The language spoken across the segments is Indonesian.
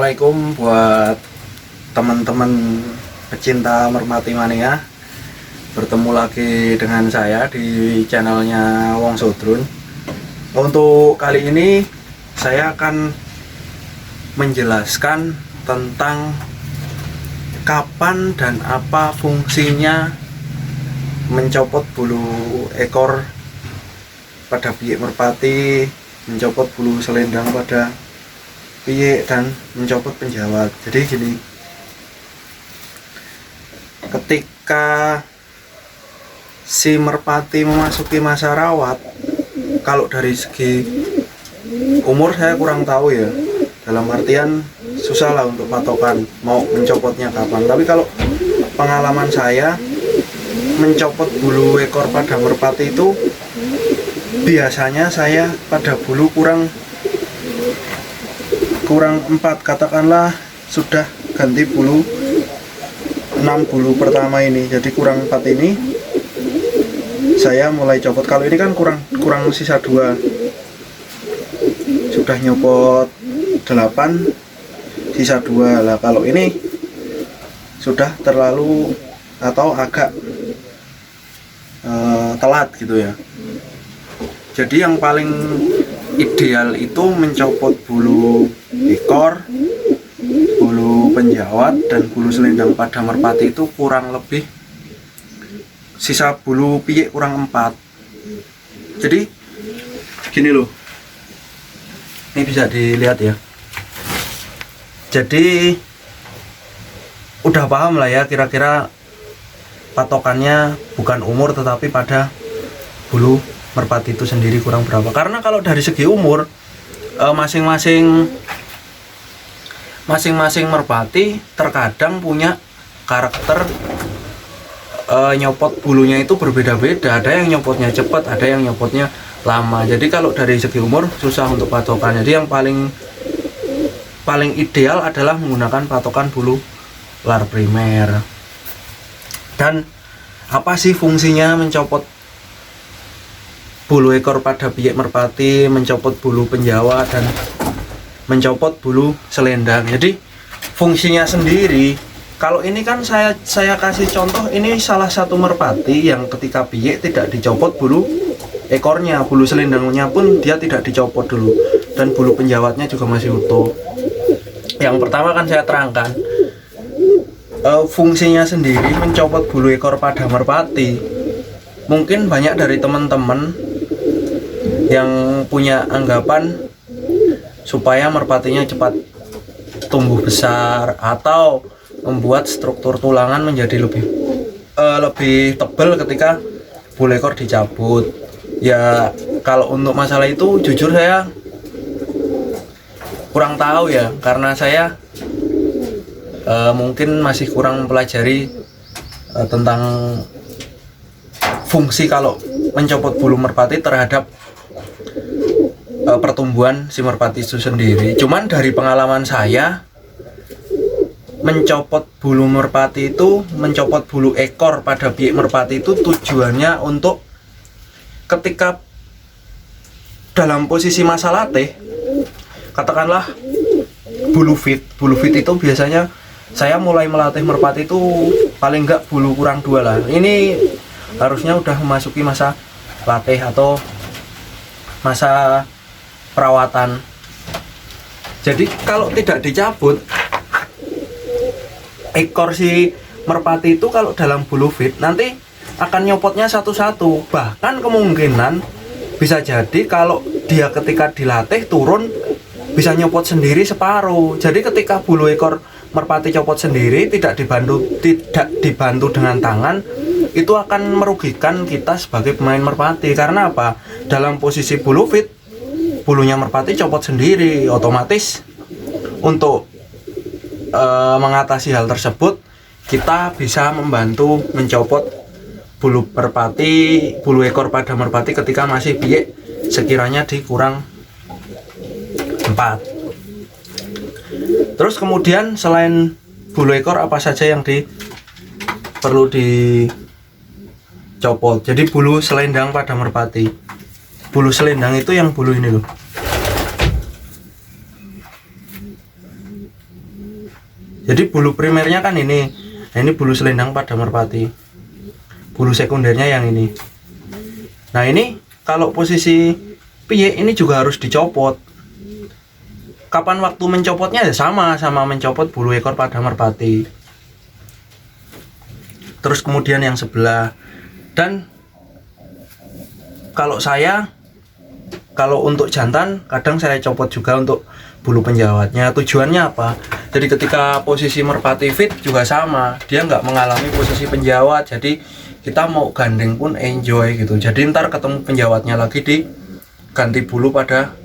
Assalamualaikum buat teman-teman pecinta merpati mania. Bertemu lagi dengan saya di channelnya Wong Sodrun. Untuk kali ini saya akan menjelaskan tentang kapan dan apa fungsinya mencopot bulu ekor pada biik merpati, mencopot bulu selendang pada piye, dan mencopot penjawat. Jadi gini, ketika si merpati memasuki masa rawat, kalau dari segi umur saya kurang tahu ya, dalam artian susah lah untuk patokan mau mencopotnya kapan. Tapi kalau pengalaman saya, mencopot bulu ekor pada merpati itu biasanya saya pada bulu kurang 4, katakanlah sudah ganti bulu 6 bulu pertama ini, jadi kurang 4 ini saya mulai copot. Kalau ini kan kurang sisa 2, sudah nyopot 8 sisa 2 lah. Kalau ini sudah terlalu atau agak telat gitu ya. Jadi yang paling ideal itu mencopot bulu ekor, bulu penjawat, dan bulu selendang pada merpati itu kurang lebih sisa bulu piye kurang 4. Jadi gini loh, ini bisa dilihat ya. Jadi udah paham lah ya, kira-kira patokannya bukan umur tetapi pada bulu merpati itu sendiri kurang berapa. Karena kalau dari segi umur, masing-masing merpati terkadang punya karakter nyopot bulunya itu berbeda-beda. Ada yang nyopotnya cepat, ada yang nyopotnya lama. Jadi kalau dari segi umur susah untuk patokan. Jadi yang paling ideal adalah menggunakan patokan bulu lar primer. Dan apa sih fungsinya mencopot bulu ekor pada biik merpati, mencopot bulu penjawat, dan mencopot bulu selendang? Jadi fungsinya sendiri, kalau ini kan saya kasih contoh, ini salah satu merpati yang ketika biik tidak dicopot bulu ekornya, bulu selendangnya pun dia tidak dicopot dulu, dan bulu penjawatnya juga masih utuh. Yang pertama kan saya terangkan fungsinya sendiri mencopot bulu ekor pada merpati. Mungkin banyak dari teman-teman yang punya anggapan supaya merpatinya cepat tumbuh besar atau membuat struktur tulangan menjadi lebih tebal ketika bulu ekor dicabut. Ya kalau untuk masalah itu jujur saya kurang tahu ya, karena saya mungkin masih kurang mempelajari tentang fungsi kalau mencopot bulu merpati terhadap pertumbuhan si merpati itu sendiri. Cuman dari pengalaman saya, mencopot bulu merpati itu, mencopot bulu ekor pada biik merpati itu tujuannya untuk ketika dalam posisi masa latih, katakanlah bulu fit itu biasanya saya mulai melatih merpati itu paling enggak bulu kurang 2 lah. Ini harusnya udah memasuki masa latih atau masa perawatan. Jadi kalau tidak dicabut ekor si merpati itu, kalau dalam bulu fit nanti akan nyopotnya satu-satu. Bahkan kemungkinan bisa jadi kalau dia ketika dilatih turun bisa nyopot sendiri separuh. Jadi ketika bulu ekor merpati copot sendiri, tidak dibantu dengan tangan, itu akan merugikan kita sebagai pemain merpati. Karena apa? Dalam posisi bulu fit, bulunya merpati copot sendiri, otomatis untuk mengatasi hal tersebut kita bisa membantu mencopot bulu ekor pada merpati ketika masih biik sekiranya dikurang 4. Terus kemudian selain bulu ekor apa saja yang perlu dicopot? Jadi bulu selendang pada merpati. Bulu selendang itu yang bulu ini loh. Jadi bulu primernya kan ini. Nah, ini bulu selendang pada merpati. Bulu sekundernya yang ini. Nah, ini kalau posisi piye ini juga harus dicopot. Kapan waktu mencopotnya ya sama mencopot bulu ekor pada merpati. Terus kemudian yang sebelah. Dan kalau untuk jantan kadang saya copot juga untuk bulu penjawatnya. Tujuannya apa? Jadi ketika posisi merpati fit juga sama, dia nggak mengalami posisi penjawat. Jadi kita mau gandeng pun enjoy gitu. Jadi ntar ketemu penjawatnya lagi di ganti bulu pada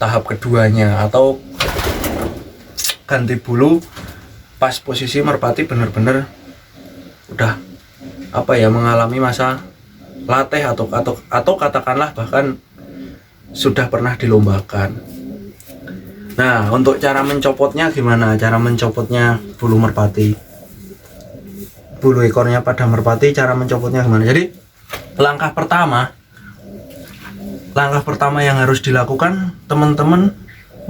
tahap keduanya, atau ganti bulu pas posisi merpati bener-bener udah mengalami masa latih atau katakanlah bahkan sudah pernah dilombakan. Nah, untuk cara mencopotnya gimana? Cara mencopotnya bulu merpati, bulu ekornya pada merpati, cara mencopotnya gimana? Jadi langkah pertama yang harus dilakukan, teman-teman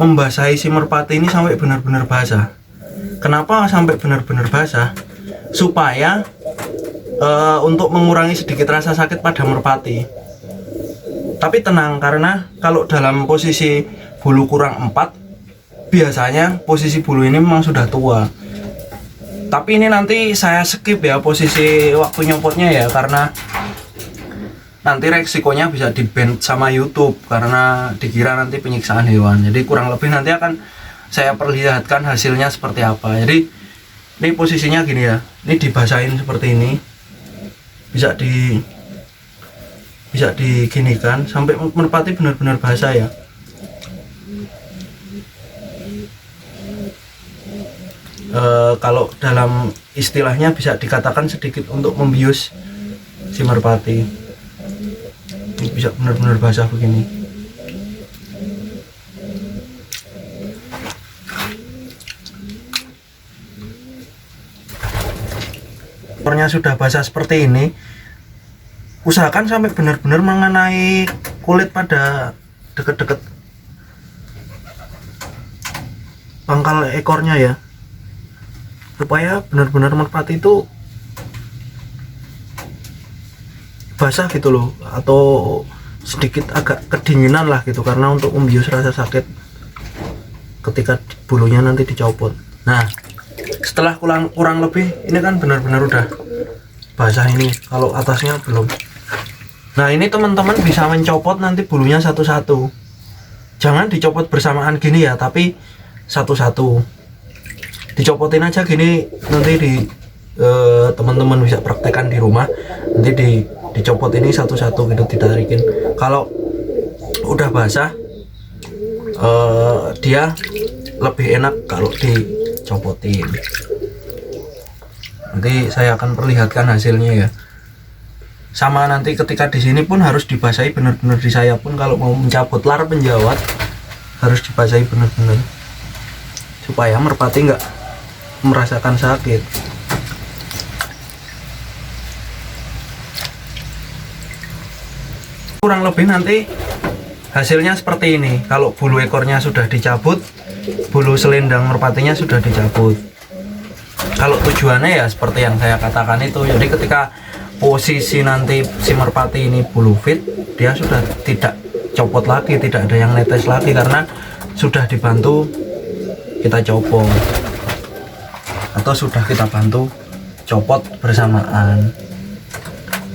membasahi si merpati ini sampai benar-benar basah. Kenapa sampai benar-benar basah? Supaya untuk mengurangi sedikit rasa sakit pada merpati. Tapi tenang, karena kalau dalam posisi bulu kurang 4, biasanya posisi bulu ini memang sudah tua. Tapi ini nanti saya skip ya posisi waktu nyopotnya ya, karena nanti resikonya bisa di-ban sama YouTube karena dikira nanti penyiksaan hewan. Jadi kurang lebih nanti akan saya perlihatkan hasilnya seperti apa. Jadi ini posisinya gini ya, ini dibasahin seperti ini, bisa diginikan sampai merpati benar-benar basah ya. Kalau dalam istilahnya bisa dikatakan sedikit untuk membius si merpati. Ini bisa benar-benar basah begini. Ekornya sudah basah seperti ini, usahakan sampai benar-benar mengenai kulit pada deket-deket pangkal ekornya ya, supaya benar-benar merpati itu basah gitu loh, atau sedikit agak kedinginan lah gitu, karena untuk membius rasa sakit ketika bulunya nanti dicopot. Nah, setelah kurang lebih ini kan benar-benar udah basah ini, kalau atasnya belum. Nah, ini teman-teman bisa mencopot nanti bulunya satu-satu, jangan dicopot bersamaan gini ya, tapi satu-satu dicopotin aja gini. Nanti teman-teman bisa praktekkan di rumah, nanti dicopot ini satu-satu gitu, ditarikin. Kalau udah basah dia lebih enak kalau dicopotin. Nanti saya akan perlihatkan hasilnya ya. Sama nanti ketika di sini pun harus dibasahi benar-benar, di saya pun kalau mau mencabut lar penjawat harus dibasahi benar-benar supaya merpati nggak merasakan sakit. Kurang lebih nanti hasilnya seperti ini. Kalau bulu ekornya sudah dicabut, bulu selendang merpatinya sudah dicabut. Kalau tujuannya ya seperti yang saya katakan itu, jadi ketika posisi nanti si merpati ini bulu fit, dia sudah tidak copot lagi, tidak ada yang netes lagi karena sudah dibantu kita copot atau sudah kita bantu copot bersamaan.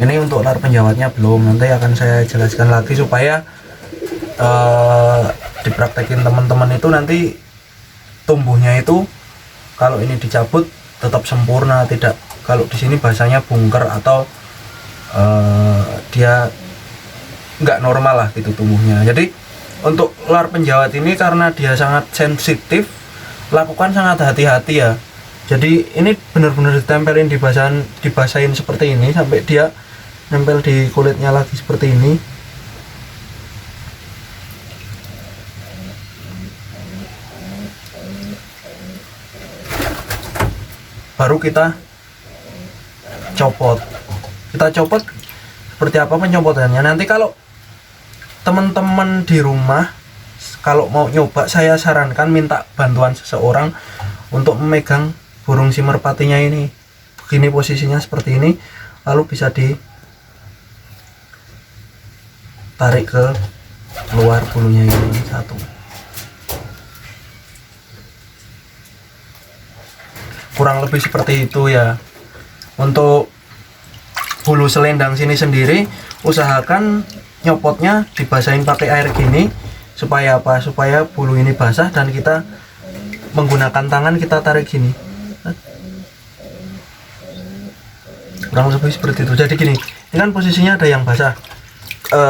Ini untuk lar penjawatnya belum, nanti akan saya jelaskan lagi supaya dipraktekin teman-teman itu nanti tumbuhnya itu kalau ini dicabut tetap sempurna, tidak kalau di sini bahasanya bungker atau dia nggak normal lah gitu tumbuhnya. Jadi untuk lar penjawat ini karena dia sangat sensitif, lakukan sangat hati-hati ya. Jadi ini benar-benar ditempelin, dibasahin seperti ini sampai dia nempel di kulitnya lagi seperti ini. Baru kita copot. Kita copot seperti apa pencopotannya. Nanti kalau teman-teman di rumah kalau mau nyoba saya sarankan minta bantuan seseorang untuk memegang burung si merpatinya ini. Begini posisinya seperti ini, lalu bisa ditarik ke luar bulunya ini satu. Kurang lebih seperti itu ya. Untuk bulu selendang sini sendiri usahakan nyopotnya dibasahin pakai air gini, supaya apa? Supaya bulu ini basah dan kita menggunakan tangan kita tarik gini. Kurang lebih seperti itu. Jadi gini, ini kan posisinya ada yang basah,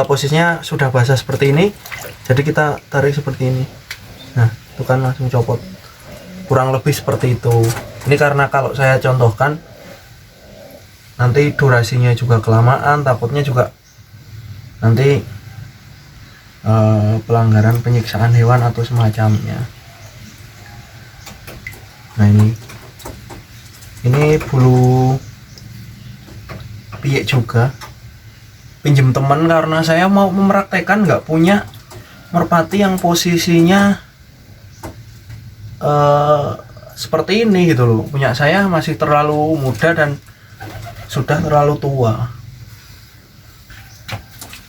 posisinya sudah basah seperti ini, jadi kita tarik seperti ini. Nah itu kan langsung copot. Kurang lebih seperti itu. Ini karena kalau saya contohkan nanti durasinya juga kelamaan, takutnya juga nanti pelanggaran penyiksaan hewan atau semacamnya. Nah ini bulu piek juga, pinjem teman karena saya mau mempraktekkan, nggak punya merpati yang posisinya seperti ini gitu loh. Punya saya masih terlalu muda dan sudah terlalu tua.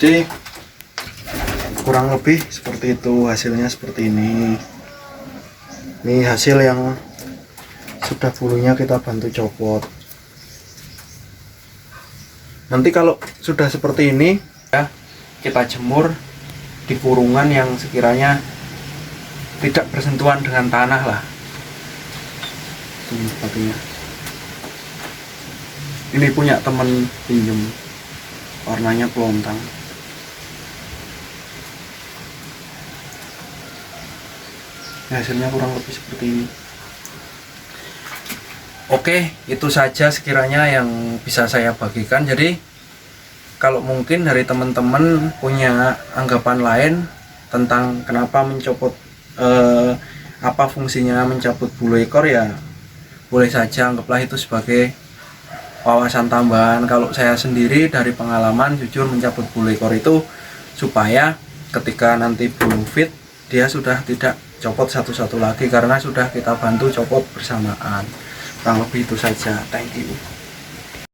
Jadi kurang lebih seperti itu, hasilnya seperti ini. Ini hasil yang sudah bulunya kita bantu copot. Nanti kalau sudah seperti ini ya, kita jemur di kurungan yang sekiranya tidak bersentuhan dengan tanah lah. Ini sepatunya. Ini punya temen pinjem, warnanya pelontang. Hasilnya kurang lebih seperti ini. Oke, itu saja sekiranya yang bisa saya bagikan. Jadi kalau mungkin dari teman-teman punya anggapan lain tentang kenapa mencopot, apa fungsinya mencabut bulu ekor, ya boleh saja, anggaplah itu sebagai wawasan tambahan. Kalau saya sendiri dari pengalaman jujur mencabut bulu ekor itu supaya ketika nanti bulu fit dia sudah tidak copot satu-satu lagi karena sudah kita bantu copot bersamaan. Kurang lebih itu saja. Thank you.